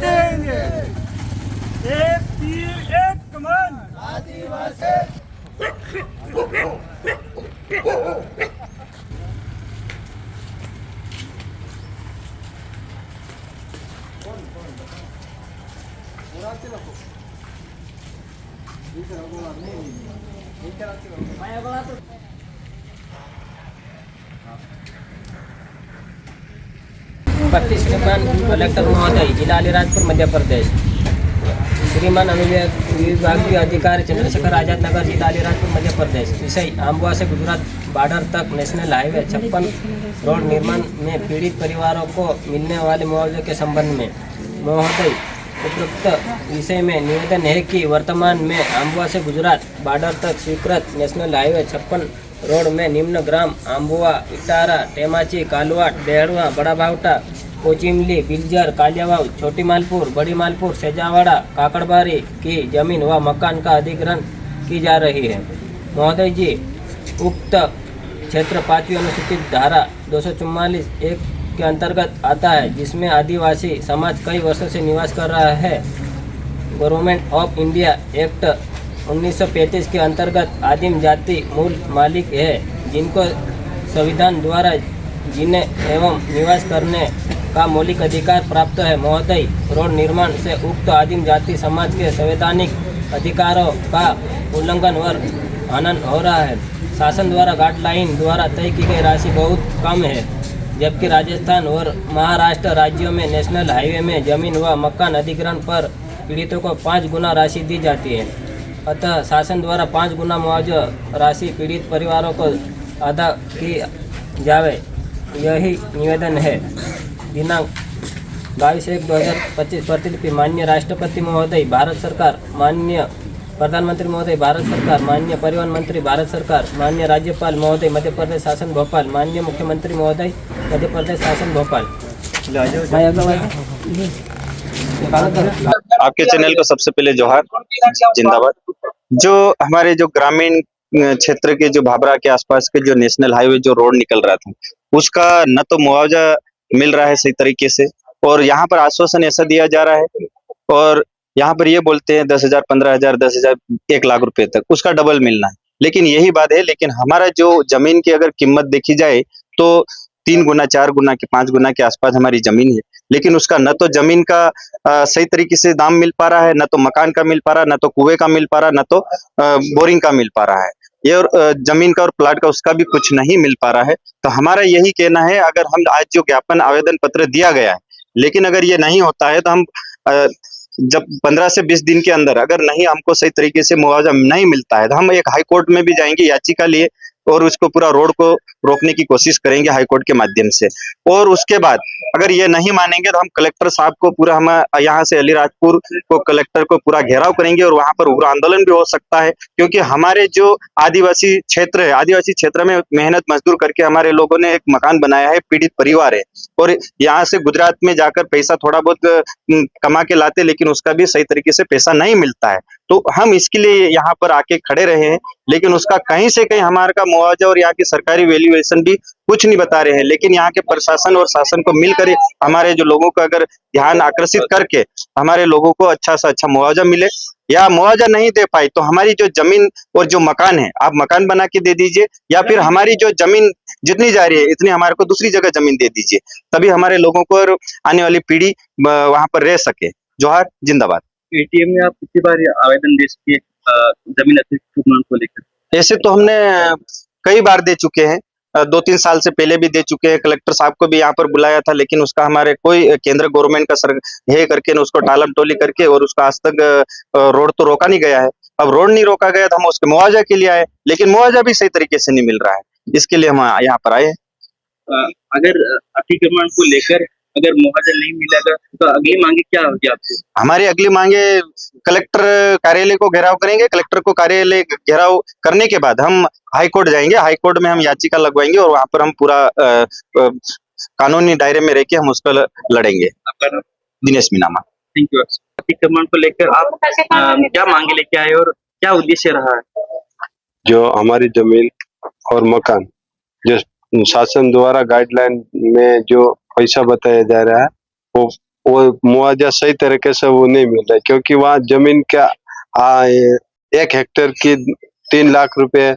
देंगे। एक तीर एक कमान आदिवासी। पट्टी श्रीमान कलेक्टर महोदय, जिला अलीराजपुर, मध्य प्रदेश। श्रीमान विभागीय अधिकारी चंद्रशेखर आजाद नगर, जिला अलीराजपुर, मध्य प्रदेश। विषय: आम्बुआ से गुजरात बॉर्डर तक नेशनल हाईवे 56 रोड निर्माण में पीड़ित परिवारों को मिलने वाले मुआवजे के संबंध में। महोदय, उपरोक्त विषय में निवेदन है कि वर्तमान में आम्बुआ से गुजरात बॉर्डर तक स्वीकृत नेशनल हाईवे 56 रोड में निम्न ग्राम आम्बुआ, इटारा, टेमाची, कालवाट, बेहड़वा, बड़ा भावटा, कोचिमली, बिलजर, कालियावाव, छोटी मालपुर, बड़ी मालपुर, सेजावाड़ा, काकड़बारी की जमीन व मकान का अधिग्रहण की जा रही है। महोदय जी, उक्त क्षेत्र 5वीं अनुसूचित धारा 244(1) के अंतर्गत आता है, जिसमें आदिवासी समाज कई वर्षों से निवास कर रहा है। गवर्नमेंट ऑफ इंडिया एक्ट 1935 के अंतर्गत आदिम जाति मूल मालिक है, जिनको संविधान द्वारा जीने एवं निवास करने का मौलिक अधिकार प्राप्त है। महोदय, रोड निर्माण से उक्त आदिम जाति समाज के संवैधानिक अधिकारों का उल्लंघन व हनन हो रहा है। शासन द्वारा गाइडलाइन द्वारा तय की गई राशि बहुत कम है, जबकि राजस्थान और महाराष्ट्र राज्यों में नेशनल हाईवे में जमीन व मकान अधिग्रहण पर पीड़ितों को 5 गुना राशि दी जाती है। अतः शासन द्वारा 5 गुना मुआवजा राशि पीड़ित परिवारों को अदा की जावे, यही निवेदन है। दिनांक 22/1/2025। प्रतिलिपि: माननीय राष्ट्रपति महोदय, भारत सरकार। माननीय प्रधानमंत्री महोदय, भारत सरकार। माननीय परिवहन मंत्री, भारत सरकार। माननीय राज्यपाल महोदय, मध्य प्रदेश शासन भोपाल। माननीय मुख्यमंत्री महोदय, मध्य प्रदेश शासन भोपाल। आपके चैनल को सबसे पहले जोहार, जिंदाबाद। जो हमारे जो ग्रामीण क्षेत्र के जो भाभरा के आसपास के जो नेशनल हाईवे जो रोड निकल रहा था, उसका न तो मुआवजा मिल रहा है सही तरीके से, और यहाँ पर आश्वासन ऐसा दिया जा रहा है, और यहाँ पर ये बोलते हैं 10,000, 15,000, 10,000, 1 लाख रुपए तक, उसका डबल मिलना है। लेकिन यही बात है, लेकिन हमारा जो जमीन की अगर कीमत देखी जाए तो 3 गुना, 4 गुना के 5 गुना के आसपास हमारी जमीन है, लेकिन उसका न तो जमीन का सही तरीके से दाम मिल पा रहा है, न तो मकान का मिल पा रहा, न तो कुएं का मिल पा रहा, न तो बोरिंग का मिल पा रहा है। ये और जमीन का और प्लाट का उसका भी कुछ नहीं मिल पा रहा है। तो हमारा यही कहना है, अगर हम आज जो ज्ञापन आवेदन पत्र दिया गया है, लेकिन अगर ये नहीं होता है तो हम जब 15 से 20 दिन के अंदर अगर नहीं हमको सही तरीके से मुआवजा नहीं मिलता है, तो हम एक हाई कोर्ट में भी जाएंगे याचिका लिए, और उसको पूरा रोड को रोकने की कोशिश करेंगे हाई कोर्ट के माध्यम से। और उसके बाद अगर ये नहीं मानेंगे तो हम कलेक्टर साहब को पूरा, हम यहाँ से अलीराजपुर को कलेक्टर को पूरा घेराव करेंगे, और वहां पर उग्र आंदोलन भी हो सकता है, क्योंकि हमारे जो आदिवासी क्षेत्र है, आदिवासी क्षेत्र में मेहनत मजदूर करके हमारे लोगों ने एक मकान बनाया है, पीड़ित परिवार है, और यहाँ से गुजरात में जाकर पैसा थोड़ा बहुत कमा के लाते, लेकिन उसका भी सही तरीके से पैसा नहीं मिलता है। तो हम इसके लिए यहाँ पर आके खड़े रहे हैं, लेकिन उसका कहीं से कहीं हमारे का मुआवजा और यहाँ की सरकारी वैल्यूएशन भी कुछ नहीं बता रहे हैं। लेकिन यहाँ के प्रशासन और शासन को मिलकर हमारे जो लोगों का अगर ध्यान आकर्षित करके हमारे लोगों को अच्छा से अच्छा मुआवजा मिले, या मुआवजा नहीं दे पाए तो हमारी जो जमीन और जो मकान है, आप मकान बना के दे दीजिए, या फिर हमारी जो जमीन जितनी जा रही है इतनी हमारे को दूसरी जगह जमीन दे दीजिए, तभी हमारे लोगों को और आने वाली पीढ़ी वहां पर रह सके। जोहार, जिंदाबाद। एटीएम में आप कितनी बार आवेदन दे चुके हैं जमीन अतिक्रमण को लेकर? ऐसे तो हमने कई बार दे चुके हैं, 2-3 साल से पहले भी दे चुके हैं। कलेक्टर साहब को भी यहाँ पर बुलाया था, लेकिन उसका हमारे कोई केंद्र गवर्नमेंट का सर है करके न उसको टालम टोली करके, और उसका आज तक रोड तो रोका नहीं गया है। अब रोड नहीं रोका गया तो हम उसके मुआवजा के लिए आए, लेकिन मुआवजा भी सही तरीके से नहीं मिल रहा है, इसके लिए हम यहाँ पर आए हैं। अगर अतिक्रमण को लेकर अगर मुआवजा नहीं मिलेगा तो अगली मांगे क्या होगी आपसे? हमारी अगली मांगे, कलेक्टर कार्यालय को घेराव करेंगे। कलेक्टर को कार्यालय घेराव करने के बाद हम हाई कोर्ट जाएंगे, हाई कोर्ट में हम याचिका लगवाएंगे, और वहां पर हम पूरा कानूनी दायरे में रह के हम उसको लड़ेंगे। आपका नाम? दिनेश मीनामा। Thank you. अतिक्रमण को लेकर आप क्या मांगे लेके आए और क्या उद्देश्य रहा है? जो हमारी जमीन और मकान जो शासन द्वारा गाइडलाइन में जो पैसा बताया जा रहा है, वो वो मुआवजा सही तरीके से वो नहीं मिल रहा है, क्योंकि वहाँ जमीन का 1 हेक्टेयर की 3 लाख रुपए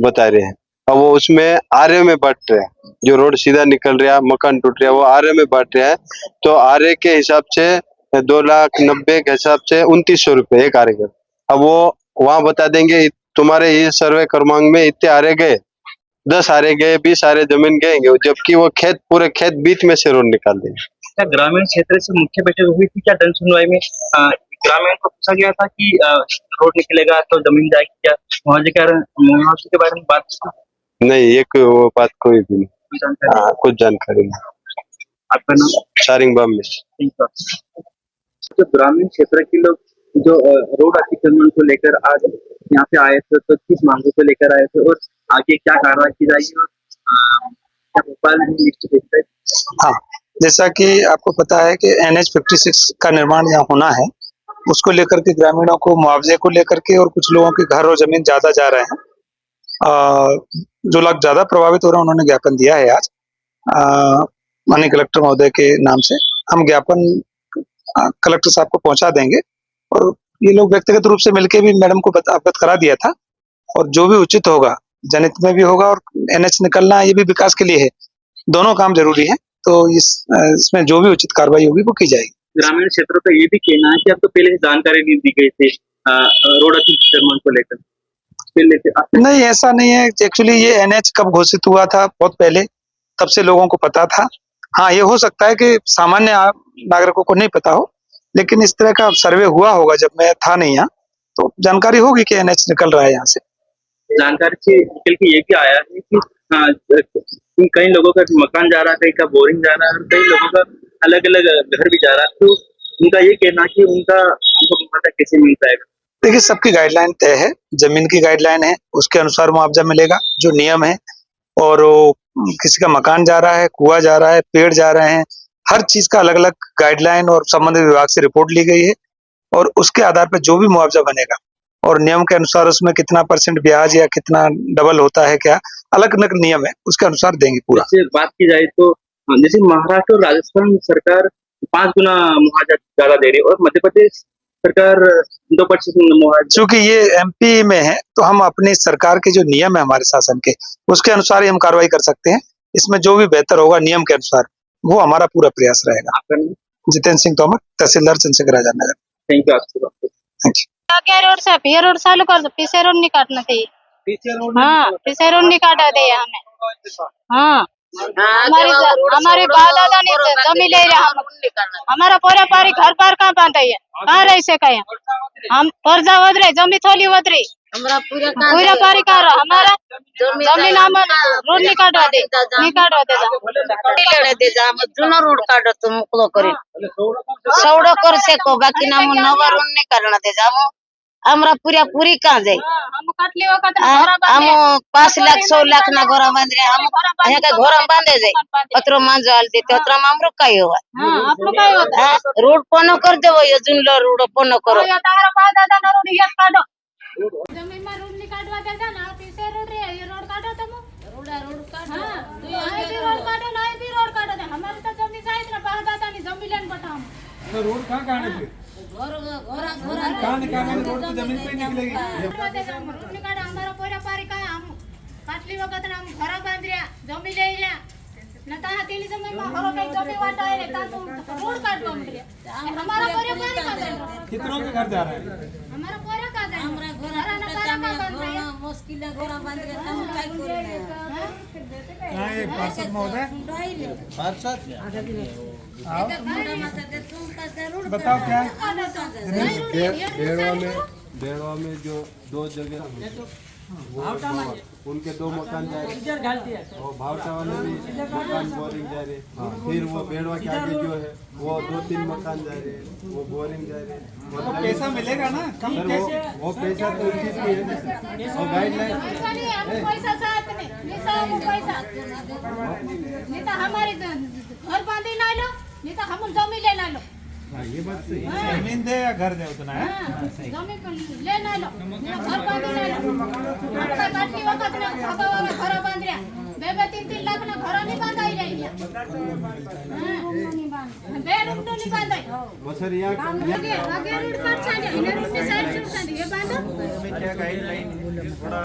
बता रहे हैं। अब वो उसमें आरे में बांट रहे हैं, जो रोड सीधा निकल रहा है, मकान टूट रहा है, वो आरे में बांट रहे हैं। तो आरे के हिसाब से 2,90,000 के हिसाब से 2,900 रुपए एक आरे का। अब वो वहाँ बता देंगे तुम्हारे ये सर्वे क्रमांक में इतने आरे गए, 10 आरे गए, 20 आरे जमीन गएंगे, जबकि वो पूरे खेत बीच में से रोड निकाल देंगे। क्या ग्रामीण क्षेत्र से मुख्य बैठक हुई थी क्या जन सुनवाई में? ग्रामीण को पूछा गया था कि रोड निकलेगा तो जमीन जाएगी क्या, मुआवजे के बारे में बात की? नहीं, वो बात कोई भी नहीं, कोई जानकारी? कुछ जानकारी नहीं। आपका नाम? सारिंगबाम में। तो ग्रामीण क्षेत्र के लोग जो रोड अतिक्रमण को लेकर आज यहाँ पे आए थे, तो किस मांगों को लेकर आए थे और आगे क्या कार्रवाई की जाएगी, और क्या भोपाल में लिस्ट देखते हैं? हाँ, जैसा कि आपको पता है कि NH 56 का निर्माण यहाँ होना है, उसको लेकर के ग्रामीणों को मुआवजे को लेकर के, और कुछ लोगों के घर और जमीन ज्यादा जा रहे हैं, जो लोग ज्यादा प्रभावित हो रहे हैं उन्होंने ज्ञापन दिया है आज माननीय कलेक्टर महोदय के नाम से। हम ज्ञापन कलेक्टर साहब को पहुंचा देंगे, और ये लोग व्यक्तिगत रूप से मिलकर भी मैडम को अवगत करा दिया था, और जो भी उचित होगा जनहित में भी होगा, और NH निकलना ये भी विकास के लिए है, दोनों काम जरूरी है, तो इसमें जो भी उचित कार्रवाई होगी वो की जाएगी। ग्रामीण क्षेत्रों का ये भी कहना है कि अब तो पहले से जानकारी नहीं दी गई थी रोड अतिक्रमण को लेकर। नहीं, ऐसा नहीं है। एक्चुअली ये NH कब घोषित हुआ था, बहुत पहले, तब से लोगों को पता था। हाँ, ये हो सकता है कि सामान्य नागरिकों को नहीं पता हो, लेकिन इस तरह का सर्वे हुआ होगा जब मैं था नहीं यहाँ, तो जानकारी होगी कि NH निकल रहा है यहाँ से। जानकारी से निकल के ये भी आया है कि कई लोगों का मकान जा रहा है, कहीं का बोरिंग जा रहा है, और कई लोगों का अलग अलग घर भी जा रहा है, तो उनका ये कहना कि उनको मुआवजा कैसे मिल पाएगा? देखिए, सबकी गाइडलाइन तय है, जमीन की गाइडलाइन है, उसके अनुसार मुआवजा मिलेगा, जो नियम है। और किसी का मकान जा रहा है, कुआं जा रहा है, पेड़ जा रहे हैं, हर चीज का अलग अलग गाइडलाइन और संबंधित विभाग से रिपोर्ट ली गई है, और उसके आधार पर जो भी मुआवजा बनेगा, और नियम के अनुसार उसमें कितना % ब्याज या कितना डबल होता है, क्या अलग अलग नियम है, उसके अनुसार देंगे पूरा। बात की जाए तो जैसे महाराष्ट्र और राजस्थान सरकार 5 गुना मुआवजा ज्यादा दे रही है, और मध्य प्रदेश सरकार 2% मुआवजा। चूंकि ये MP में है, तो हम अपनी सरकार के जो नियम है हमारे शासन के, उसके अनुसार ही हम कार्रवाई कर सकते हैं। इसमें जो भी बेहतर होगा नियम के अनुसार, वो हमारा पूरा प्रयास रहेगा। जितेंद्र सिंह तोमर, तहसीलदार Chandrashekhar Azad Nagar. Thank you. Thank you. आगे रोड से ये रोड चालू कर दो, पीछे रोड नहीं काटना चाहिए। हाँ, पीछे रोड नहीं काटा दिया हमें। हाँ, हमारे बाप दादा ने जमीन ले रहा, हमारा पूरा पारी घर पार कहाँ बांधा है, कहाँ रह से कहे हम कर्जा वदरे, जमीन थोली वदरी, पूरा पारी कहाँ रहा, हमारा जमीन रोड नहीं काटवा दे, नहीं काटवा दे जुना रोड काढो तो मोकळो करी सवडो कर सेको बाकी नाम नवा रोड नहीं करना दे जामो हमरा पूरी कहाँ जाए हम 5 लाख 100 लाख ना घोरा बांधे हम यहाँ का घोरा बांधे जाए अतरो मांझो आल देते अतरो हमरो काय होगा रोड पनो कर देवो ये जुनलो रोड पनो करो जमीन में रोड नहीं काटवा दे ना, पीछे रोड रे, ये रोड काटो तुम, रोड काटो, हां ये भी रोड काटो, ना भी रोड काटो दे, हमारी तो जमीन साइड ना बाहर दादा नहीं जमीन लेन बटा हम तो रोड कहाँ काटने पे कहाँ निकालने रोड तो जमीन पे निकलेगी। रोड नहीं काटो, हमारा पूरा पारी का हम पाटली वक्त ना हम घर बांध रिया, जमीन ले रिया न ता तेली जमीन में हरो कहीं जमीन वाटा है ता तो रोड काटवा मरिया, हमारा पूरा पारी का दे। कितनों के घर जा रहा है? हमारा पूरा का दे, हमरा घर ना पारा का बांध रहे हैं, मुश्किल है घोरा बांध के हम काय करे कहाँ ये पार्षद महोदय? पार्षद बताओ क्या बेड़वा में जो 2 जगह उनके 2 मकान जा रहे और भावटा वाले भी मकान बोरिंग जा रहे, फिर वो बेड़वा के आगे जो है वो 2-3 मकान जा रहे, वो बोरिंग जा रहे। तो पैसा मिलेगा ना? कम कैसे? वो पैसा तो उसी की है, वो गाइडलाइन पैसा साथ में नहीं सब पैसा नहीं तो हमारे घर बांधे ना लो, नहीं तो हम जमीन ले ना लो। ये बात सही है, जमीन दे या घर दे उतना है, जमीन ले ना लो, घर बांधे ना लो, अपना काटली वक्त ना भागा घर बांध रहा, 2-3 लाख ना घर नहीं बांधा ही रही है। इसमें क्या गाइडलाइन थोड़ा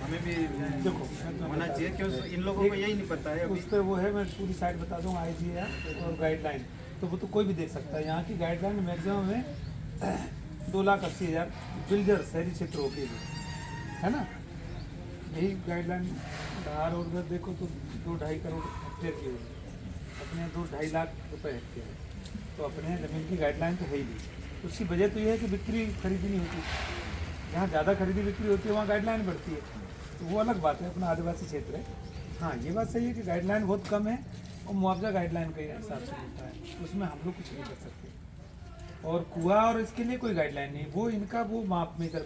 हमें भी देखो होना चाहिए क्योंकि इन लोगों को यही नहीं पता है। उस पर वो है, मैं पूरी साइड बता दूंगा IGR और गाइडलाइन, तो वो तो कोई भी देख सकता है। यहाँ की गाइडलाइन मैक्सिमम में 2,80,000 बिल्डर शहरी क्षेत्रों के लिए है ना। यही गाइडलाइन धार और उधर देखो तो 2-2.5 करोड़ हेक्टेयर की होगी, अपने 2-2.5 लाख रुपए हेक्टेयर है। तो अपने ज़मीन की गाइडलाइन तो है ही नहीं। उसकी वजह तो ये है कि बिक्री खरीदी नहीं होती, जहाँ ज़्यादा खरीदी बिक्री होती है वहाँ गाइडलाइन बढ़ती है, तो वो अलग बात है, अपना आदिवासी क्षेत्र है। हाँ ये बात सही है कि गाइडलाइन बहुत कम है और मुआवजा गाइडलाइन के हिसाब से मिलता है, उसमें हम लोग कुछ नहीं कर सकते। और कुआं और इसके लिए कोई गाइडलाइन नहीं, वो इनका वो माप में कर